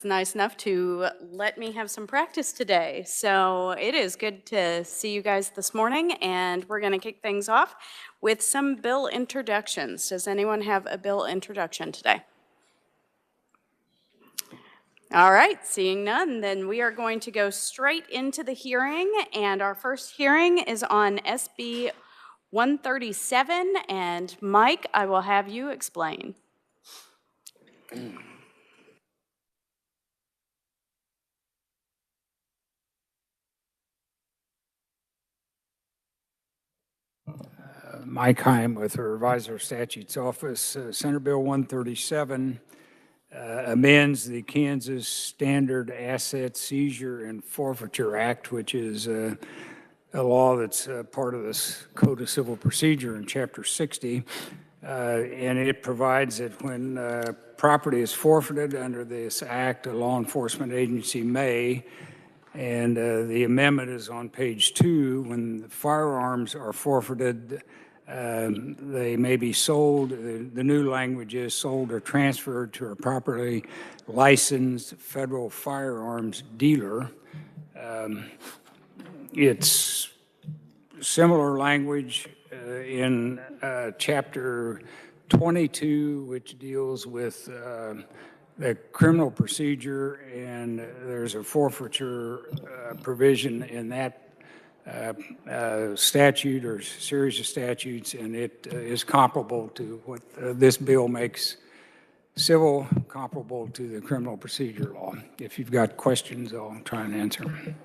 nice enough to let me have some practice today. So it is good to see you guys this morning, and we're going to kick things off with some bill introductions. Does anyone have a bill introduction today? All right, seeing none, then we are going to go straight into the hearing, and our first hearing is on SB 137, and Mike, I will have you explain. Mike Heim with the Revisor Statutes Office. Senate Bill 137 amends the Kansas Standard Asset Seizure and Forfeiture Act, which is a law that's part of this Code of Civil Procedure in Chapter 60. And it provides that when property is forfeited under this act, a law enforcement agency may, and the amendment is on page 2, when the firearms are forfeited, they may be sold. The new language is sold or transferred to a properly licensed federal firearms dealer. It's similar language in Chapter 22, which deals with the criminal procedure, and there's a forfeiture provision in that statute or series of statutes, and it is comparable to what this bill makes civil comparable to the criminal procedure law. If you've got questions, I'll try and answer them.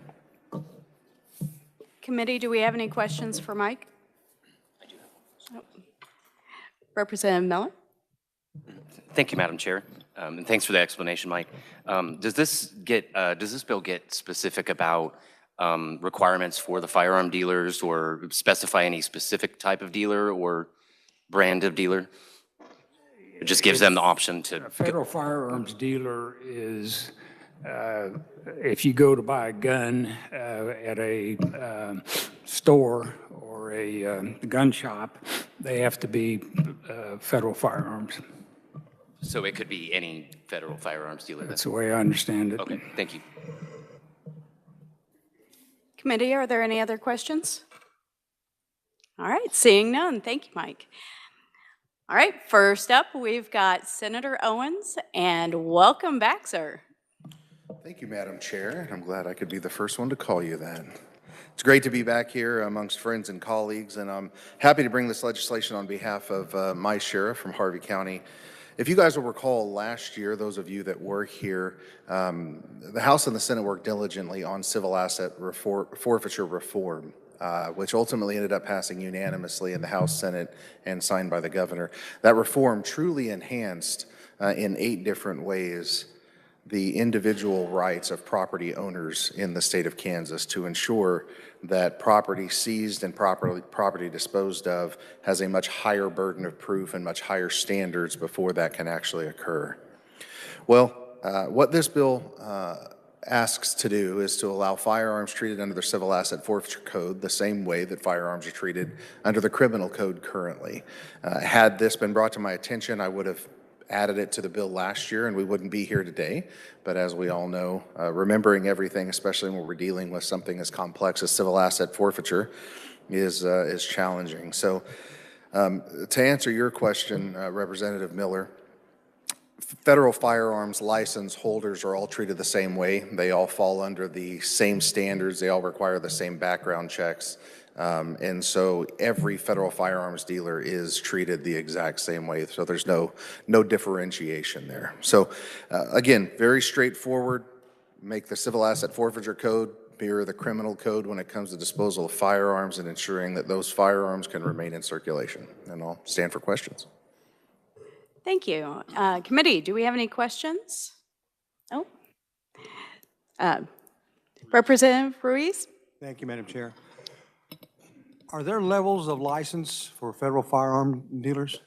Committee, do we have any questions for Mike? I do have one. Representative Miller? Thank you, Madam Chair, and thanks for the explanation, Mike. Does this bill get specific about requirements for the firearm dealers, or specify any specific type of dealer or brand of dealer? It just gives them the option to. A federal firearms dealer is, if you go to buy a gun at a store or a gun shop, they have to be federal firearms. So it could be any federal firearms dealer? That's the way I understand it. Okay, thank you. Committee, are there any other questions? All right, seeing none. Thank you, Mike. All right, first up, we've got Senator Owens, and welcome back, sir. Thank you, Madam Chair. I'm glad I could be the first one to call you that. It's great to be back here amongst friends and colleagues, and I'm happy to bring this legislation on behalf of my sheriff from Harvey County. If you guys will recall, last year, those of you that were here, the House and the Senate worked diligently on civil asset forfeiture reform, which ultimately ended up passing unanimously in the House, Senate, and signed by the governor. That reform truly enhanced in 8 different ways the individual rights of property owners in the state of Kansas to ensure that property seized and property disposed of has a much higher burden of proof and much higher standards before that can actually occur. Well, what this bill asks to do is to allow firearms treated under the Civil Asset Forfeiture Code the same way that firearms are treated under the Criminal Code currently. Had this been brought to my attention, I would have added it to the bill last year and we wouldn't be here today. But as we all know, remembering everything, especially when we're dealing with something as complex as civil asset forfeiture, is challenging. So to answer your question, Representative Miller, federal firearms license holders are all treated the same way. They all fall under the same standards. They all require the same background checks. And so every federal firearms dealer is treated the exact same way. So there's no differentiation there. So again, very straightforward. Make the Civil Asset Forfeiture Code mirror the criminal code when it comes to disposal of firearms and ensuring that those firearms can remain in circulation. And I'll stand for questions. Thank you. Committee, do we have any questions? Oh. Representative Ruiz? Thank you, Madam Chair. Are there levels of license for federal firearm dealers?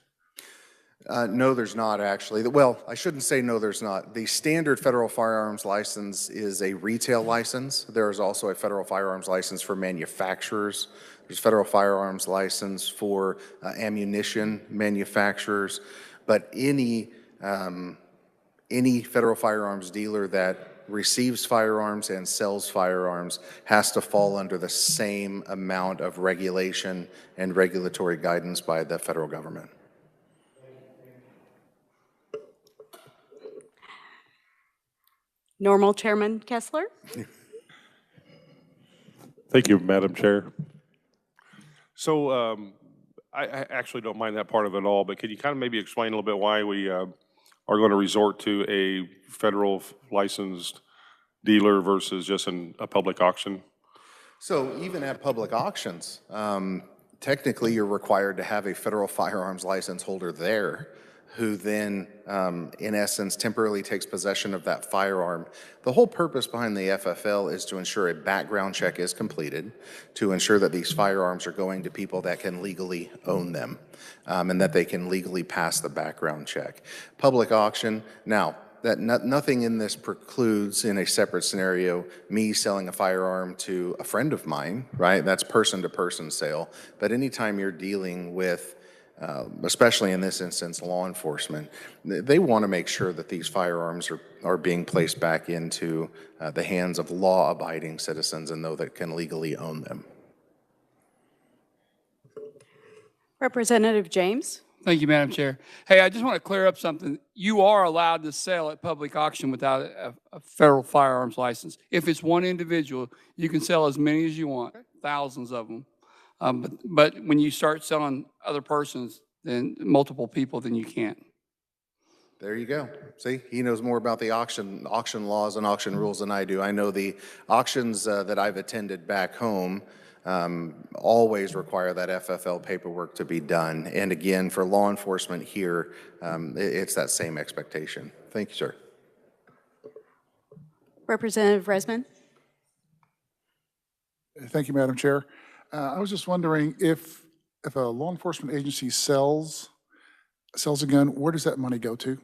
No, there's not actually. Well, I shouldn't say no, there's not. The standard federal firearms license is a retail license. There is also a federal firearms license for manufacturers. There's federal firearms license for ammunition manufacturers. But any any federal firearms dealer that receives firearms and sells firearms has to fall under the same amount of regulation and regulatory guidance by the federal government. Normal Chairman Kessler? Thank you, Madam Chair. So I actually don't mind that part of it all, but could you kind of maybe explain a little bit why we are going to resort to a federal licensed dealer versus just a public auction? So even at public auctions, technically you're required to have a federal firearms license holder there who then, in essence, temporarily takes possession of that firearm. The whole purpose behind the FFL is to ensure a background check is completed, to ensure that these firearms are going to people that can legally own them, and that they can legally pass the background check. Public auction, now, that nothing in this precludes, in a separate scenario, me selling a firearm to a friend of mine, right? That's person-to-person sale. But anytime you're dealing with, especially in this instance, law enforcement, they want to make sure that these firearms are being placed back into the hands of law-abiding citizens and those that can legally own them. Representative James? Thank you, Madam Chair. Hey, I just want to clear up something. You are allowed to sell at public auction without a federal firearms license. If it's one individual, you can sell as many as you want, thousands of them. But when you start selling other persons, then multiple people, then you can't. There you go. See, he knows more about the auction laws and auction rules than I do. I know the auctions that I've attended back home always require that FFL paperwork to be done. And again, for law enforcement here, it's that same expectation. Thank you, sir. Representative Resman? Thank you, Madam Chair. I was just wondering if a law enforcement agency sells a gun, where does that money go to?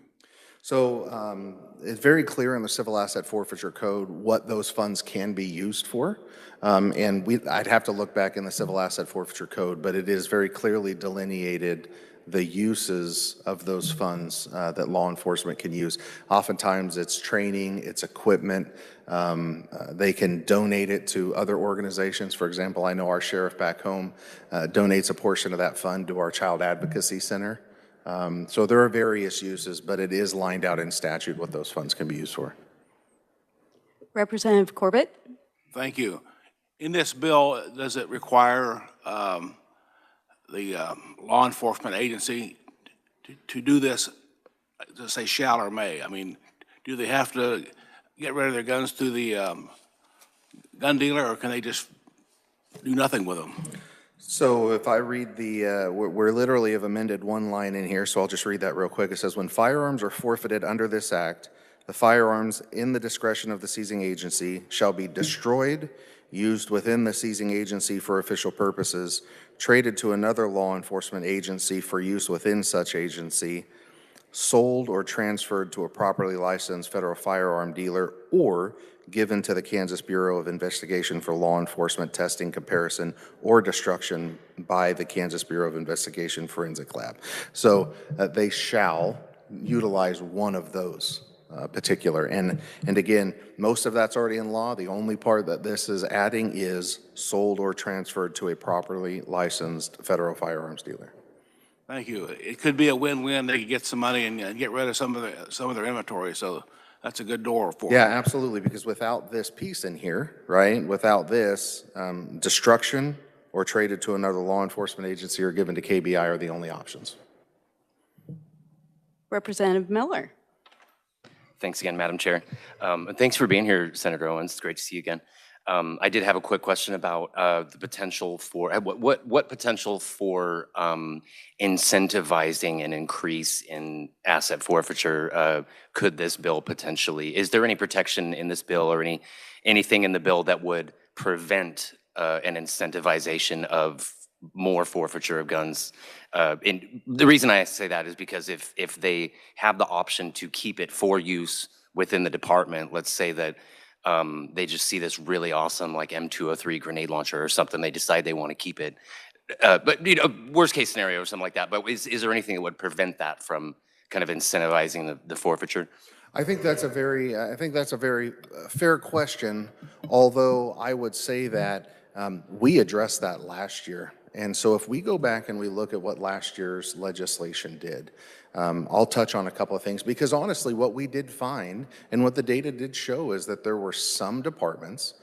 So it's very clear in the Civil Asset Forfeiture Code what those funds can be used for. I'd have to look back in the Civil Asset Forfeiture Code, but it is very clearly delineated the uses of those funds that law enforcement can use. Oftentimes it's training, it's equipment. They can donate it to other organizations. For example, I know our sheriff back home donates a portion of that fund to our Child Advocacy Center. So there are various uses, but it is lined out in statute what those funds can be used for. Representative Corbett? Thank you. In this bill, does it require the law enforcement agency to do this, to say shall or may? I mean, do they have to get rid of their guns to the gun dealer, or can they just do nothing with them? So if I read we're literally have amended one line in here, so I'll just read that real quick. It says, when firearms are forfeited under this act, the firearms in the discretion of the seizing agency shall be destroyed, used within the seizing agency for official purposes, traded to another law enforcement agency for use within such agency, sold or transferred to a properly licensed federal firearm dealer, or given to the Kansas Bureau of Investigation for law enforcement testing, comparison, or destruction by the Kansas Bureau of Investigation Forensic Lab. So they shall utilize one of those particular. And again, most of that's already in law. The only part that this is adding is sold or transferred to a properly licensed federal firearms dealer. Thank you. It could be a win-win. They could get some money and get rid of some of their inventory. So that's a good door for Yeah, them. absolutely. Because without this piece in here, right? Without this, destruction or traded to another law enforcement agency or given to KBI are the only options. Representative Miller? Thanks again, Madam Chair. And thanks for being here, Senator Owens. It's great to see you again. I did have a quick question about the potential for, what potential for incentivizing an increase in asset forfeiture could this bill potentially, is there any protection in this bill or anything in the bill that would prevent an incentivization of more forfeiture of guns? And the reason I say that is because if they have the option to keep it for use within the department, let's say that they just see this really awesome like M203 grenade launcher or something, they decide they want to keep it. But you know, worst case scenario or something like that. But is there anything that would prevent that from kind of incentivizing the forfeiture? I think that's a very fair question, although I would say that we addressed that last year. And so if we go back and we look at what last year's legislation did, I'll touch on a couple of things because honestly, what we did find and what the data did show is that there were some departments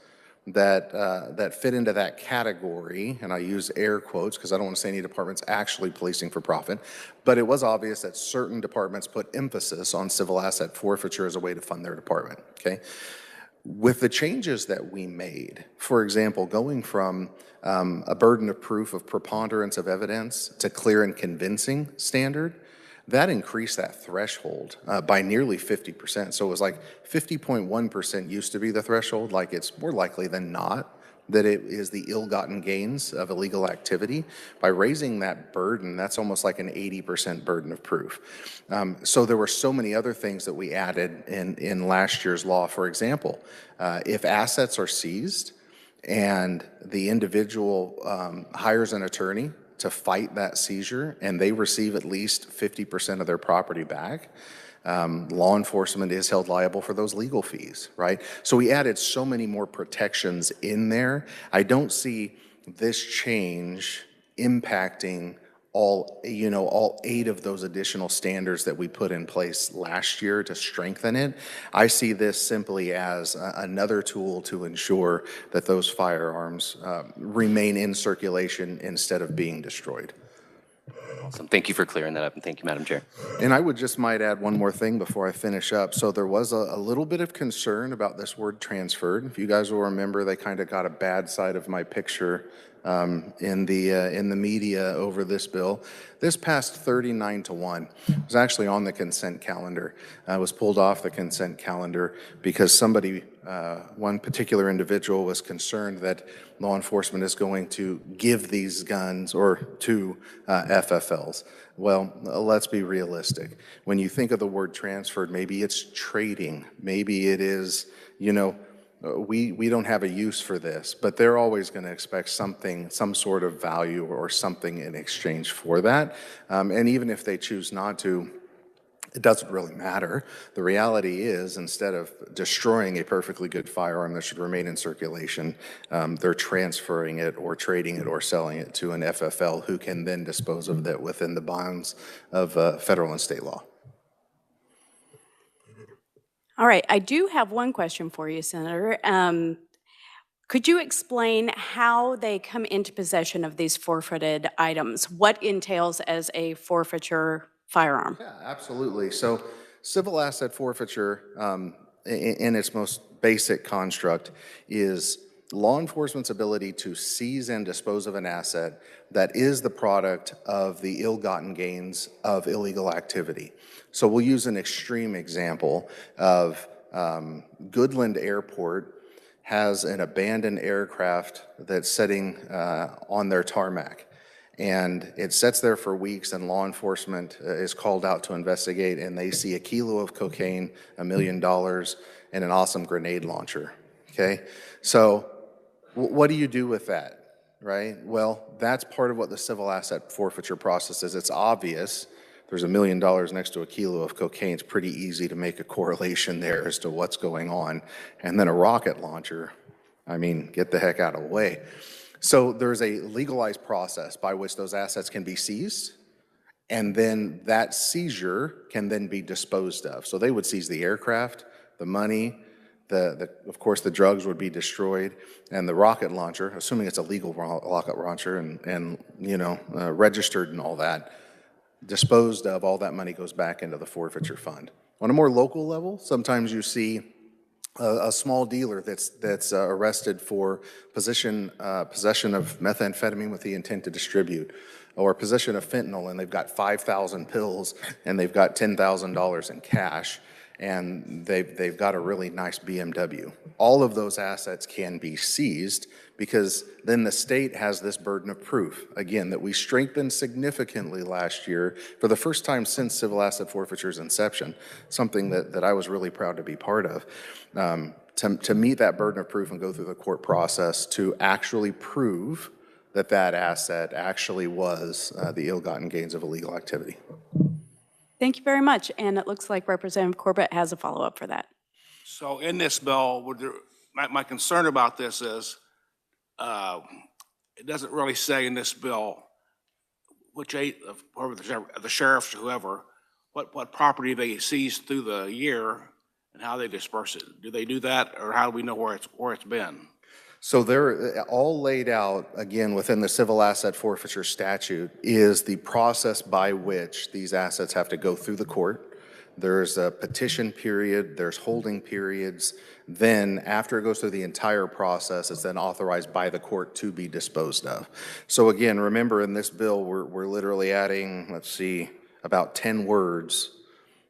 that fit into that category, and I use air quotes because I don't want to say any departments actually policing for profit, but it was obvious that certain departments put emphasis on civil asset forfeiture as a way to fund their department, okay? With the changes that we made, for example, going from a burden of proof of preponderance of evidence to clear and convincing standard, that increased that threshold by nearly 50%. So it was like 50.1% used to be the threshold, like it's more likely than not that it is the ill-gotten gains of illegal activity. By raising that burden, that's almost like an 80% burden of proof. So there were so many other things that we added in last year's law. For example, if assets are seized and the individual hires an attorney to fight that seizure and they receive at least 50% of their property back, law enforcement is held liable for those legal fees, right? So we added so many more protections in there. I don't see this change impacting all 8 of those additional standards that we put in place last year to strengthen it. I see this simply as another tool to ensure that those firearms remain in circulation instead of being destroyed. Awesome. Thank you for clearing that up, and thank you, Madam Chair. And I would just might add one more thing before I finish up. So there was a little bit of concern about this word transferred. If you guys will remember, they kind of got a bad side of my picture in the media over this bill. This passed 39-1. It was actually on the consent calendar. It was pulled off the consent calendar because somebody, one particular individual, was concerned that law enforcement is going to give these guns or to FFLs. Well, let's be realistic. When you think of the word transferred, maybe it's trading. Maybe it is, we don't have a use for this, but they're always going to expect something, some sort of value or something in exchange for that. And even if they choose not to, it doesn't really matter. The reality is, instead of destroying a perfectly good firearm that should remain in circulation, they're transferring it or trading it or selling it to an FFL who can then dispose of it within the bounds of federal and state law. All right, I do have one question for you, Senator. Could you explain how they come into possession of these forfeited items? What entails as a forfeiture firearm? Yeah, absolutely. So civil asset forfeiture in its most basic construct is law enforcement's ability to seize and dispose of an asset that is the product of the ill-gotten gains of illegal activity. So we'll use an extreme example of Goodland Airport has an abandoned aircraft that's sitting on their tarmac. And it sits there for weeks, and law enforcement is called out to investigate, and they see a kilo of cocaine, $1 million, and an awesome grenade launcher, okay? So what do you do with that, right? Well, that's part of what the civil asset forfeiture process is. It's obvious. There's $1 million next to a kilo of cocaine. It's pretty easy to make a correlation there as to what's going on. And then a rocket launcher, I mean, get the heck out of the way. So there's a legalized process by which those assets can be seized, and then that seizure can then be disposed of. So they would seize the aircraft, the money, of course, the drugs would be destroyed, and the rocket launcher, assuming it's a legal rocket launcher and registered and all that, disposed of. All that money goes back into the forfeiture fund. On a more local level, sometimes you see a small dealer that's arrested for possession of methamphetamine with the intent to distribute, or possession of fentanyl, and they've got 5,000 pills and they've got $10,000 in cash, and they've got a really nice BMW. All of those assets can be seized because then the state has this burden of proof, again, that we strengthened significantly last year for the first time since civil asset forfeiture's inception, something that I was really proud to be part of, to meet that burden of proof and go through the court process to actually prove that asset actually was the ill-gotten gains of illegal activity. Thank you very much. And it looks like Representative Corbett has a follow-up for that. So in this bill, my concern about this is, it doesn't really say in this bill whoever the sheriffs, whoever, what property they seize through the year and how they disperse it. Do they do that, or how do we know where it's been? So they're all laid out, again, within the civil asset forfeiture statute, is the process by which these assets have to go through the court. There's a petition period, there's holding periods. Then after it goes through the entire process, it's then authorized by the court to be disposed of. So again, remember in this bill, we're literally adding, let's see, about 10 words,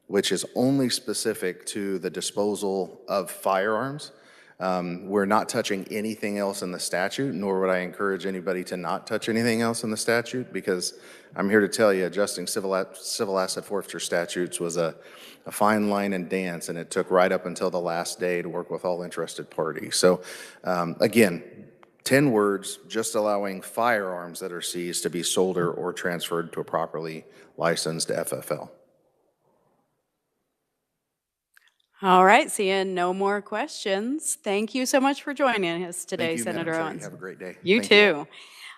which is only specific to the disposal of firearms. We're not touching anything else in the statute, nor would I encourage anybody to not touch anything else in the statute, because I'm here to tell you, adjusting civil asset forfeiture statutes was a fine line and dance, and it took right up until the last day to work with all interested parties. So again, 10 words, just allowing firearms that are seized to be sold or transferred to a properly licensed FFL. All right, seeing no more questions. Thank you so much for joining us today, Thank you, Madam Senator Chair. Owens. Have a great day. You Thank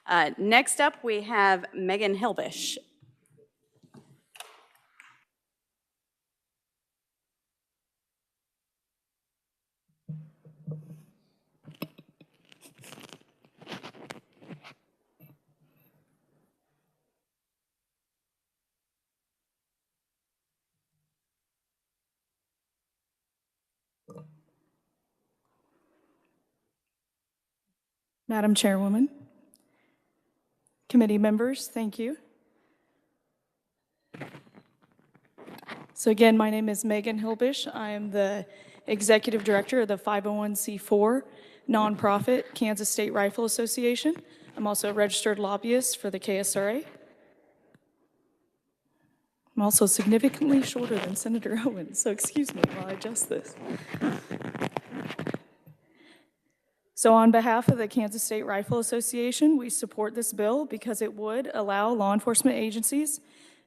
too. Next up, we have Megan Hilbish. Madam Chairwoman, committee members, thank you. So again, my name is Megan Hilbish. I am the Executive Director of the 501c4 nonprofit Kansas State Rifle Association. I'm also a registered lobbyist for the KSRA. I'm also significantly shorter than Senator Owens, so excuse me while I adjust this. So on behalf of the Kansas State Rifle Association, we support this bill because it would allow law enforcement agencies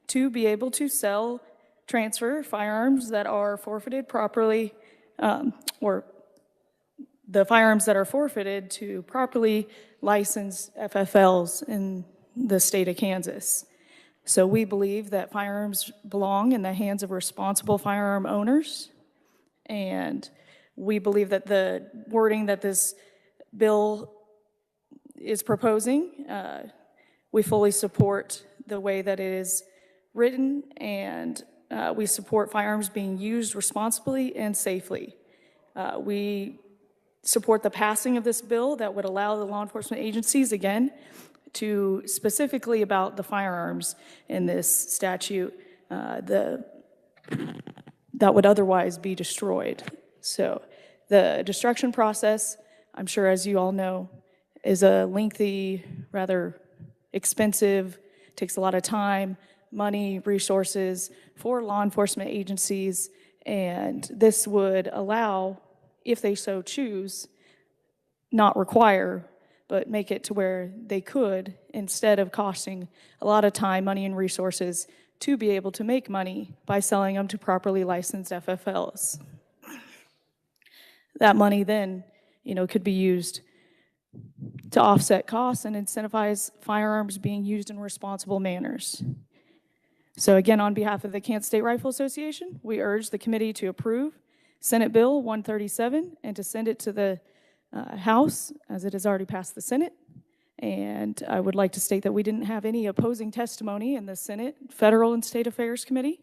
to be able to sell, transfer firearms that are forfeited properly, or the firearms that are forfeited to properly licensed FFLs in the state of Kansas. So we believe that firearms belong in the hands of responsible firearm owners, and we believe that the wording that this bill is proposing, we fully support the way that it is written, and we support firearms being used responsibly and safely. We support the passing of this bill that would allow the law enforcement agencies, again, to specifically about the firearms in this statute that would otherwise be destroyed. So the destruction process, I'm sure as you all know, is a lengthy, rather expensive, takes a lot of time, money, resources for law enforcement agencies, and this would allow, if they so choose, not require, but make it to where they could, instead of costing a lot of time, money, and resources, to be able to make money by selling them to properly licensed FFLs. That money then, could be used to offset costs and incentivize firearms being used in responsible manners. So again, on behalf of the Kansas State Rifle Association, we urge the committee to approve Senate Bill 137 and to send it to the House, as it has already passed the Senate. And I would like to state that we didn't have any opposing testimony in the Senate Federal and State Affairs Committee.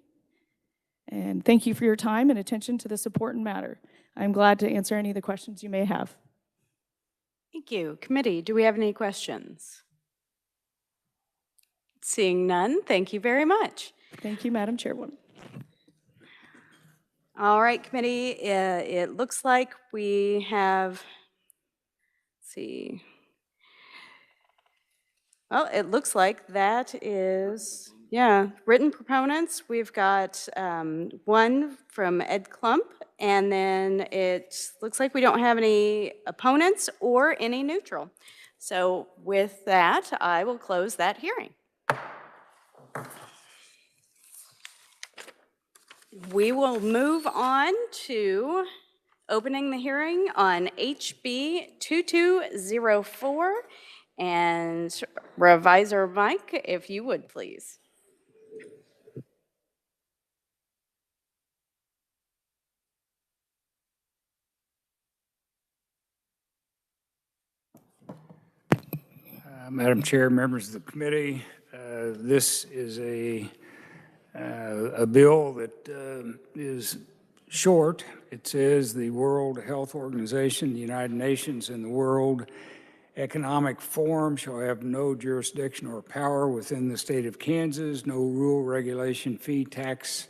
And thank you for your time and attention to this important matter. I'm glad to answer any of the questions you may have. Thank you. Committee, do we have any questions? Seeing none, thank you very much. Thank you, Madam Chairwoman. All right, committee, it looks like we have, let's see. Well, it looks like that is, written proponents. We've got one from Ed Klump, and then it looks like we don't have any opponents or any neutral. So with that, I will close that hearing. We will move on to opening the hearing on HB 2204. And Revisor Mike, if you would, please. Madam Chair, members of the committee, this is a bill that is short. It says the World Health Organization, the United Nations, and the World Economic Forum shall have no jurisdiction or power within the state of Kansas. No rule, regulation, fee, tax,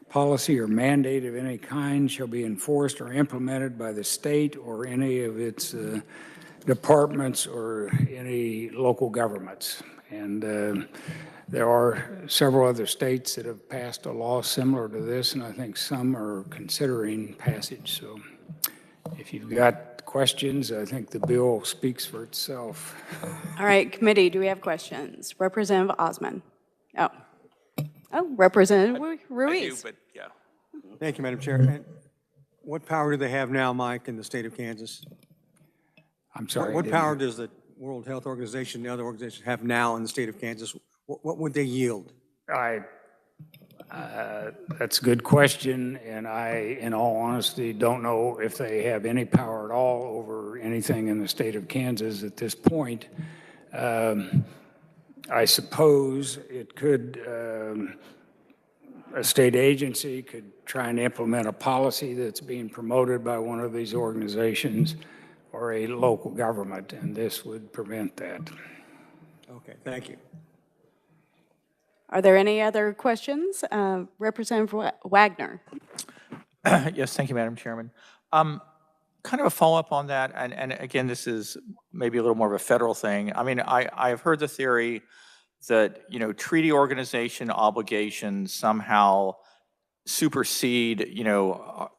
policy, or mandate of any kind shall be enforced or implemented by the state or any of its departments or any local governments. And there are several other states that have passed a law similar to this, and I think some are considering passage. So if you've got questions, I think the bill speaks for itself. All right, committee, do we have questions? Representative Osman. Oh, Representative Ruiz. but yeah. Thank you, Madam Chair. And what power do they have now, Mike, in the state of Kansas? I'm sorry. What power does the World Health Organization and the other organizations have now in the state of Kansas? What would they yield? That's a good question, and I, in all honesty, don't know if they have any power at all over anything in the state of Kansas at this point. I suppose it could, a state agency could try and implement a policy that's being promoted by one of these organizations or a local government, and this would prevent that. Okay, thank you. Are there any other questions? Representative Wagner. Yes, thank you, Madam Chairman. Kind of a follow-up on that, and again, this is maybe a little more of a federal thing. I mean, I've heard the theory that, you know, treaty organization obligations somehow supersede, you know,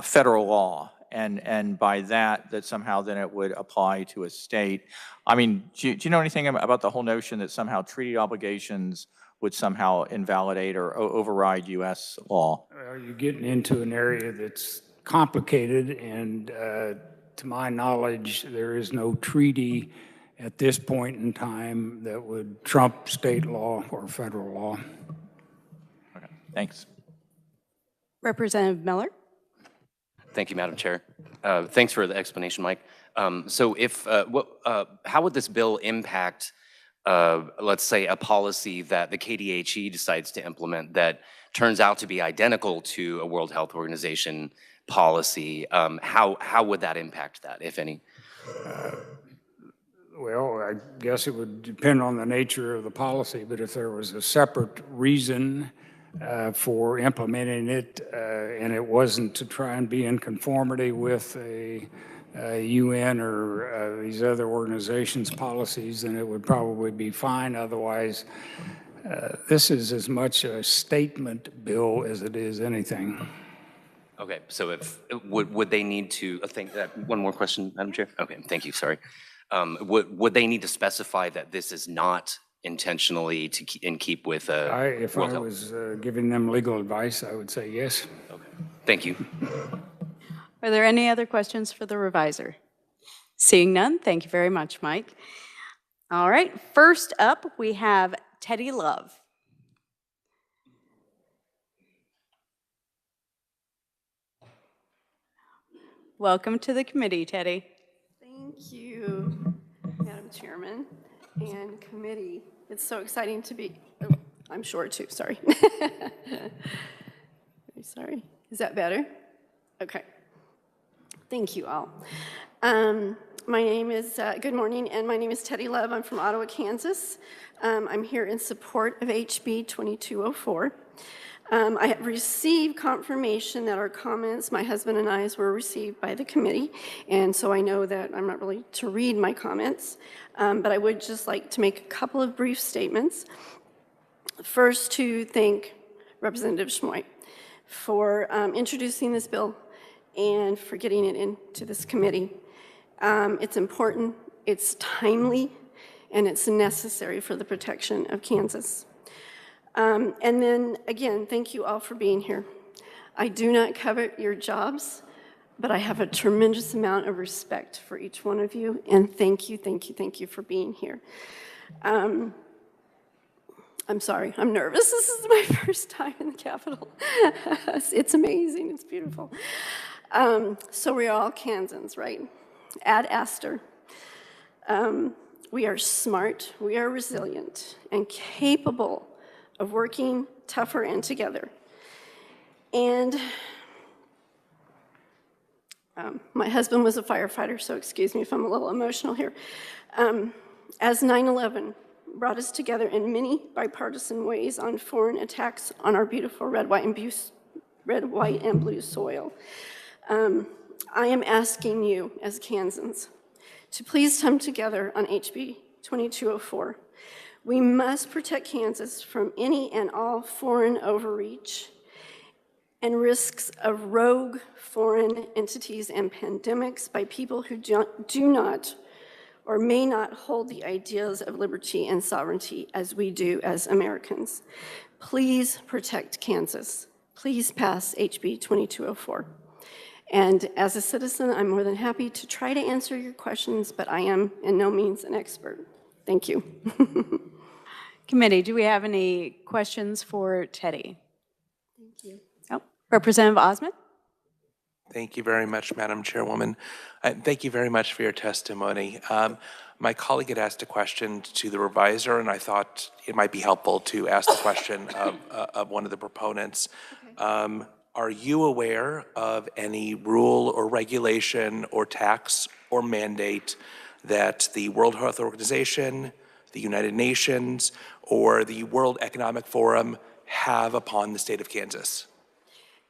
federal law, and by that somehow then it would apply to a state. I mean, do you know anything about the whole notion that somehow treaty obligations would somehow invalidate or override U.S. law? You're getting into an area that's complicated, and to my knowledge, there is no treaty at this point in time that would trump state law or federal law. Okay, thanks. Representative Miller. Thank you, Madam Chair. Thanks for the explanation, Mike. So if, how would this bill impact, let's say, a policy that the KDHE decides to implement that turns out to be identical to a World Health Organization policy? How would that impact that, if any? Well, I guess it would depend on the nature of the policy, but if there was a separate reason for implementing it, and it wasn't to try and be in conformity with a UN or these other organizations' policies, then it would probably be fine. Otherwise, this is as much a statement bill as it is anything. Okay, so if would they need to? One more question, Madam Chair. Okay, thank you. Sorry. Would they need to specify that this is not intentionally in keep with if World I Health? was giving them legal advice, I would say yes. Okay, thank you. Are there any other questions for the revisor? Seeing none, thank you very much, Mike. All right, first up, we have Teddy Love. Welcome to the committee, Teddy. Thank you, Madam Chairman and committee. It's so exciting to be, oh, I'm short too, sorry. Very sorry. Is that better? Okay. Thank you all. My name is, good morning, and my name is Teddy Love. I'm from Ottawa, Kansas. I'm here in support of HB 2204. I have received confirmation that our comments, my husband and I's, were received by the committee, and so I know that I'm not really to read my comments, but I would just like to make a couple of brief statements. First, to thank Representative Schmoy for introducing this bill and for getting it into this committee. It's important, it's timely, and it's necessary for the protection of Kansas. And then, again, thank you all for being here. I do not covet your jobs, but I have a tremendous amount of respect for each one of you, and thank you, thank you, thank you for being here. I'm sorry, I'm nervous. This is my first time in the Capitol. It's amazing, it's beautiful. So we're all Kansans, right? Ad Astra. We are smart, we are resilient, and capable of working tougher and together. And my husband was a firefighter, so excuse me if I'm a little emotional here. As 9/11 brought us together in many bipartisan ways on foreign attacks on our beautiful red, white, and blue soil, I am asking you as Kansans to please come together on HB 2204. We must protect Kansas from any and all foreign overreach and risks of rogue foreign entities and pandemics by people who do not or may not hold the ideas of liberty and sovereignty as we do as Americans. Please protect Kansas. Please pass HB 2204. And as a citizen, I'm more than happy to try to answer your questions, but I am in no means an expert. Thank you. Committee, do we have any questions for Teddy? Thank you. Oh, Representative Osmond? Thank you very much, Madam Chairwoman. Thank you very much for your testimony. My colleague had asked a question to the reviser, and I thought it might be helpful to ask the question of one of the proponents. Okay. Are you aware of any rule or regulation or tax or mandate that the World Health Organization, the United Nations, or the World Economic Forum have upon the state of Kansas?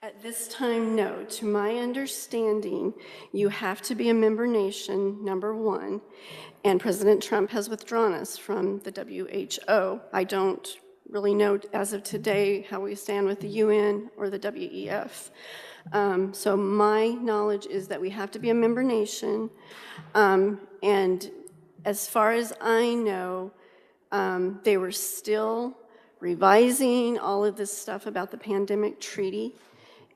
At this time, no. To my understanding, you have to be a member nation, number one, and President Trump has withdrawn us from the WHO. I don't really know as of today how we stand with the UN or the WEF. So my knowledge is that we have to be a member nation, and as far as I know, they were still revising all of this stuff about the pandemic treaty,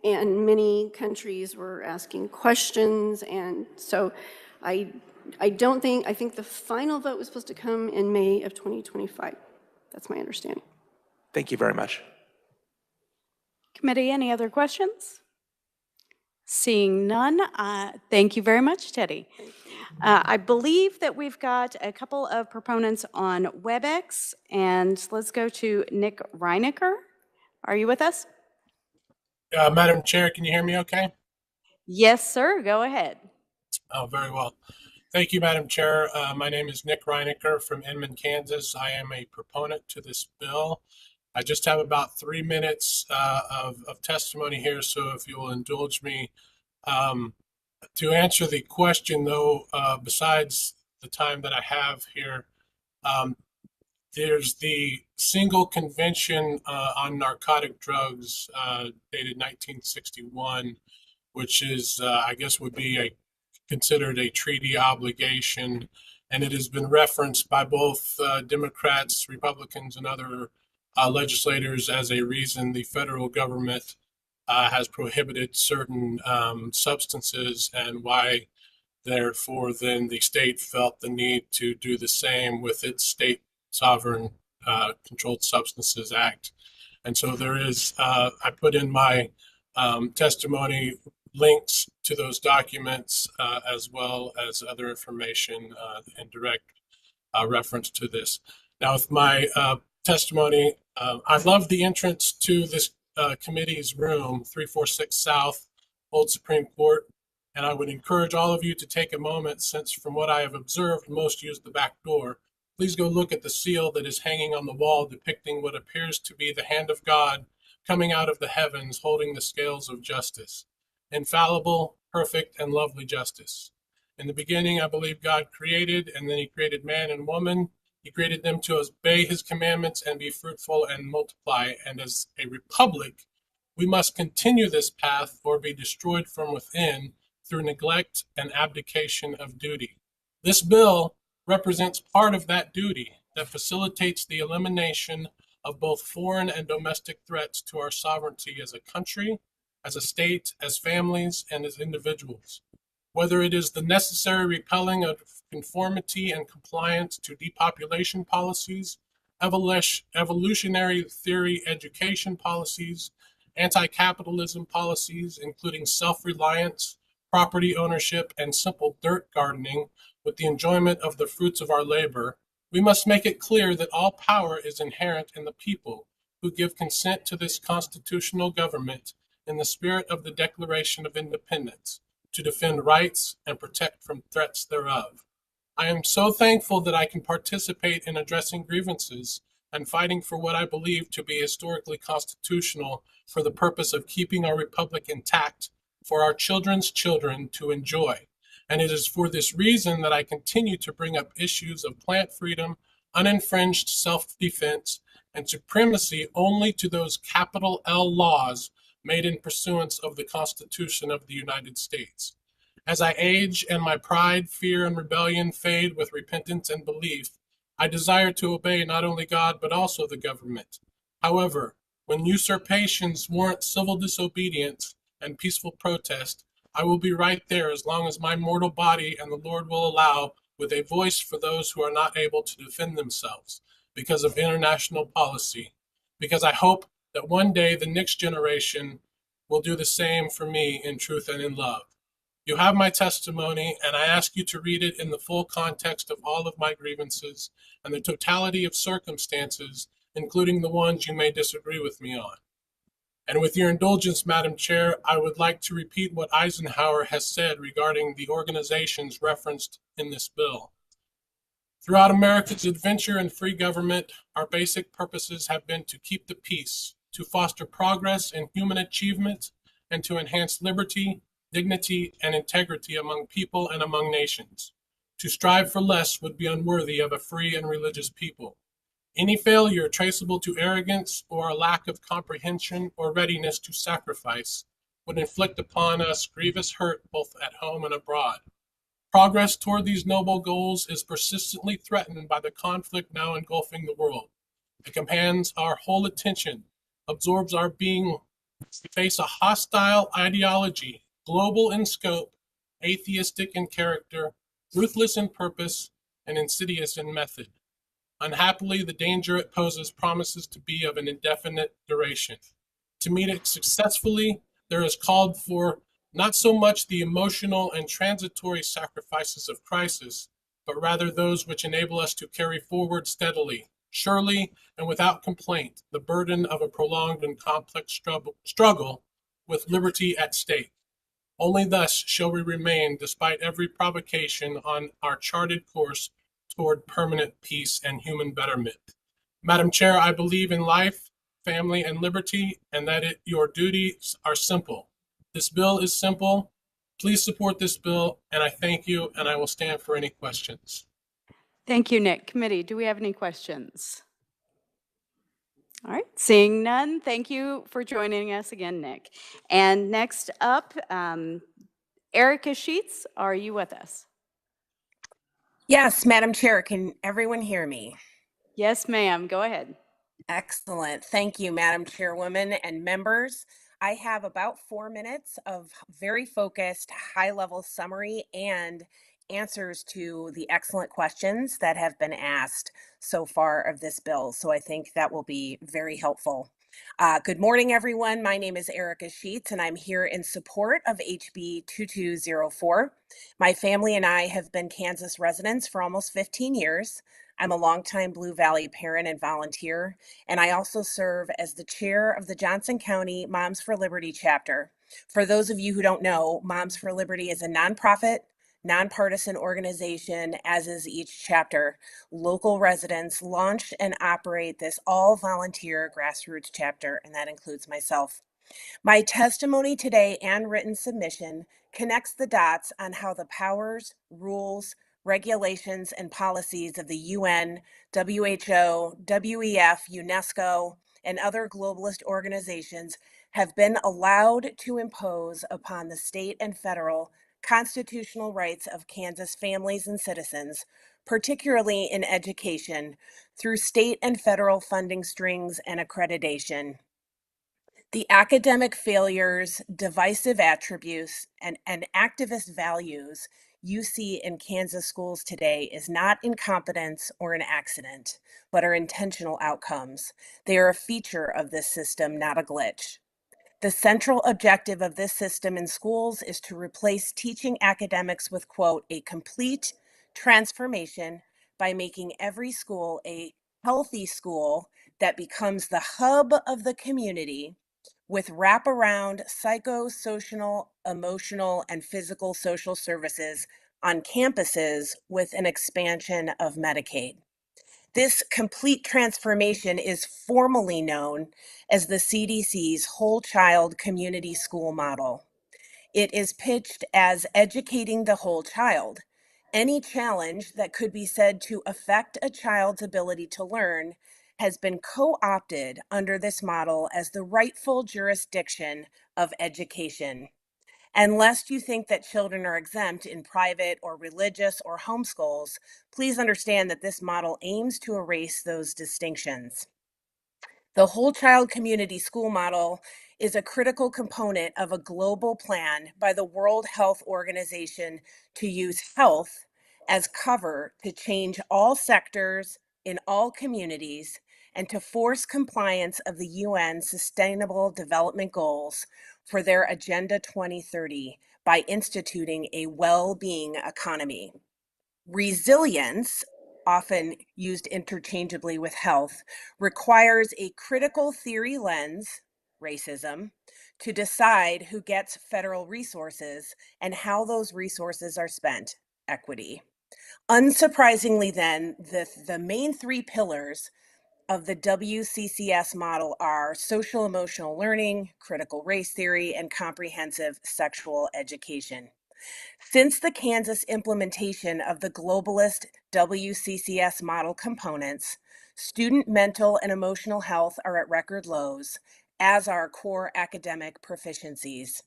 and many countries were asking questions, and so I think the final vote was supposed to come in May of 2025. That's my understanding. Thank you very much. Committee, any other questions? Seeing none, thank you very much, Teddy. I believe that we've got a couple of proponents on WebEx, and let's go to Nick Reinecker. Are you with us? Madam Chair, can you hear me okay? Yes, sir. Go ahead. Oh, very well. Thank you, Madam Chair. My name is Nick Reinecker from Inman, Kansas. I am a proponent to this bill. I just have about 3 minutes of testimony here, so if you will indulge me. To answer the question, though, besides the time that I have here, there's the single convention on narcotic drugs dated 1961, which is, I guess, would be considered a treaty obligation, and it has been referenced by both Democrats, Republicans, and other legislators as a reason the federal government has prohibited certain substances, and why, therefore, then the state felt the need to do the same with its state sovereign Controlled Substances Act. And so there is, I put in my testimony links to those documents as well as other information in direct reference to this. Now, with my testimony, I love the entrance to this committee's room, 346 South, Old Supreme Court, and I would encourage all of you to take a moment, since from what I have observed, most use the back door. Please go look at the seal that is hanging on the wall depicting what appears to be the hand of God coming out of the heavens holding the scales of justice. Infallible, perfect, and lovely justice. In the beginning, I believe God created, and then he created man and woman. He created them to obey his commandments and be fruitful and multiply. And as a republic, we must continue this path or be destroyed from within through neglect and abdication of duty. This bill represents part of that duty that facilitates the elimination of both foreign and domestic threats to our sovereignty as a country, as a state, as families, and as individuals. Whether it is the necessary repelling of conformity and compliance to depopulation policies, evolutionary theory education policies, anti-capitalism policies, including self-reliance, property ownership, and simple dirt gardening with the enjoyment of the fruits of our labor, we must make it clear that all power is inherent in the people who give consent to this constitutional government in the spirit of the Declaration of Independence, to defend rights and protect from threats thereof. I am so thankful that I can participate in addressing grievances and fighting for what I believe to be historically constitutional for the purpose of keeping our republic intact for our children's children to enjoy. And it is for this reason that I continue to bring up issues of plant freedom, uninfringed self-defense, and supremacy only to those capital L laws made in pursuance of the Constitution of the United States. As I age and my pride, fear, and rebellion fade with repentance and belief, I desire to obey not only God, but also the government. However, when usurpations warrant civil disobedience and peaceful protest, I will be right there as long as my mortal body and the Lord will allow, with a voice for those who are not able to defend themselves because of international policy, because I hope that one day the next generation will do the same for me in truth and in love. You have my testimony, and I ask you to read it in the full context of all of my grievances and the totality of circumstances, including the ones you may disagree with me on. And with your indulgence, Madam Chair, I would like to repeat what Eisenhower has said regarding the organizations referenced in this bill. Throughout America's adventure in free government, our basic purposes have been to keep the peace, to foster progress and human achievement, and to enhance liberty, dignity, and integrity among people and among nations. To strive for less would be unworthy of a free and religious people. Any failure traceable to arrogance or a lack of comprehension or readiness to sacrifice would inflict upon us grievous hurt both at home and abroad. Progress toward these noble goals is persistently threatened by the conflict now engulfing the world. It commands our whole attention, absorbs our being. We face a hostile ideology, global in scope, atheistic in character, ruthless in purpose, and insidious in method. Unhappily, the danger it poses promises to be of an indefinite duration. To meet it successfully, there is called for not so much the emotional and transitory sacrifices of crisis, but rather those which enable us to carry forward steadily, surely, and without complaint, the burden of a prolonged and complex struggle with liberty at stake. Only thus shall we remain, despite every provocation, on our charted course toward permanent peace and human betterment. Madam Chair, I believe in life, family, and liberty, and that your duties are simple. This bill is simple. Please support this bill, and I thank you, and I will stand for any questions. Thank you, Nick. Committee, do we have any questions? All right, seeing none, thank you for joining us again, Nick. And next up, Erica Sheets, are you with us? Yes, Madam Chair, can everyone hear me? Yes, ma'am, go ahead. Excellent. Thank you, Madam Chairwoman and members. I have about 4 minutes of very focused, high-level summary and answers to the excellent questions that have been asked so far of this bill. So I think that will be very helpful. Good morning, everyone. My name is Erica Sheets, and I'm here in support of HB 2204. My family and I have been Kansas residents for almost 15 years. I'm a longtime Blue Valley parent and volunteer, and I also serve as the chair of the Johnson County Moms for Liberty chapter. For those of you who don't know, Moms for Liberty is a nonprofit, nonpartisan organization, as is each chapter. Local residents launch and operate this all-volunteer grassroots chapter, and that includes myself. My testimony today and written submission connects the dots on how the powers, rules, regulations, and policies of the UN, WHO, WEF, UNESCO, and other globalist organizations have been allowed to impose upon the state and federal constitutional rights of Kansas families and citizens, particularly in education, through state and federal funding strings and accreditation. The academic failures, divisive attributes, and activist values you see in Kansas schools today is not incompetence or an accident, but are intentional outcomes. They are a feature of this system, not a glitch. The central objective of this system in schools is to replace teaching academics with, quote, a complete transformation by making every school a healthy school that becomes the hub of the community with wraparound psychosocial, emotional, and physical social services on campuses with an expansion of Medicaid. This complete transformation is formally known as the CDC's Whole Child Community School Model. It is pitched as educating the whole child. Any challenge that could be said to affect a child's ability to learn has been co-opted under this model as the rightful jurisdiction of education. And lest you think that children are exempt in private or religious or homeschools, please understand that this model aims to erase those distinctions. The Whole Child Community School Model is a critical component of a global plan by the World Health Organization to use health as cover to change all sectors in all communities and to force compliance of the UN Sustainable Development Goals for their Agenda 2030 by instituting a well-being economy. Resilience, often used interchangeably with health, requires a critical theory lens, racism, to decide who gets federal resources and how those resources are spent, equity. Unsurprisingly then, the main three pillars of the WCCS model are social emotional learning, critical race theory, and comprehensive sexual education. Since the Kansas implementation of the globalist WCCS model components, student mental and emotional health are at record lows, as are core academic proficiencies.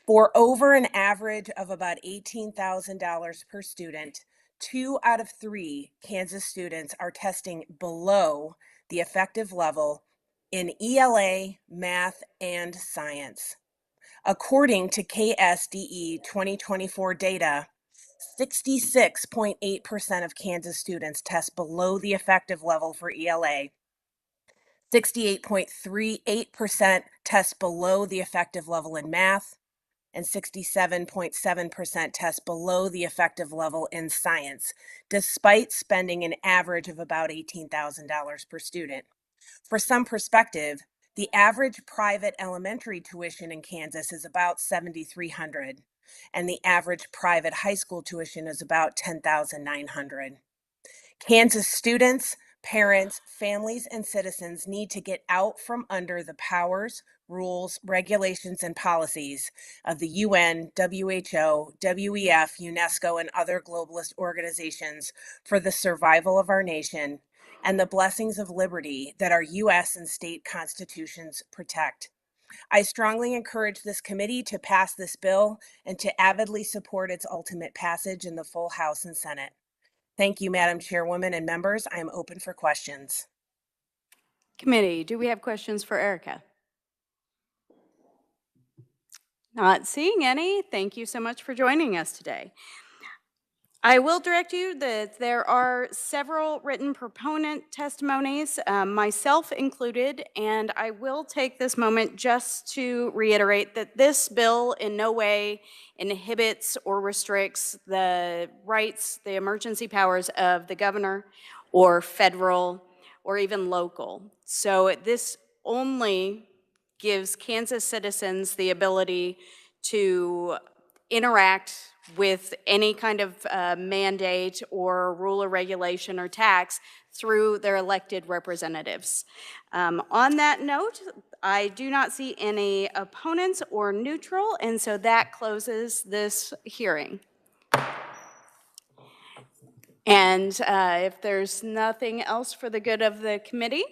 For over an average of about $18,000 per student, 2 out of 3 Kansas students are testing below the effective level in ELA, math, and science. According to KSDE 2024 data, 66.8% of Kansas students test below the effective level for ELA, 68.38% test below the effective level in math, and 67.7% test below the effective level in science, despite spending an average of about $18,000 per student. For some perspective, the average private elementary tuition in Kansas is about $7,300, and the average private high school tuition is about $10,900. Kansas students, parents, families, and citizens need to get out from under the powers, rules, regulations, and policies of the UN, WHO, WEF, UNESCO, and other globalist organizations for the survival of our nation and the blessings of liberty that our U.S. and state constitutions protect. I strongly encourage this committee to pass this bill and to avidly support its ultimate passage in the full House and Senate. Thank you, Madam Chairwoman and members. I am open for questions. Committee, do we have questions for Erica? Not seeing any. Thank you so much for joining us today. I will direct you that there are several written proponent testimonies, myself included, and I will take this moment just to reiterate that this bill in no way inhibits or restricts the rights, the emergency powers of the governor or federal or even local. So this only gives Kansas citizens the ability to interact with any kind of mandate or rule or regulation or tax through their elected representatives. On that note, I do not see any opponents or neutral, and so that closes this hearing. And if there's nothing else for the good of the committee,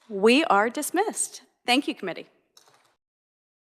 we are dismissed. Thank you, committee.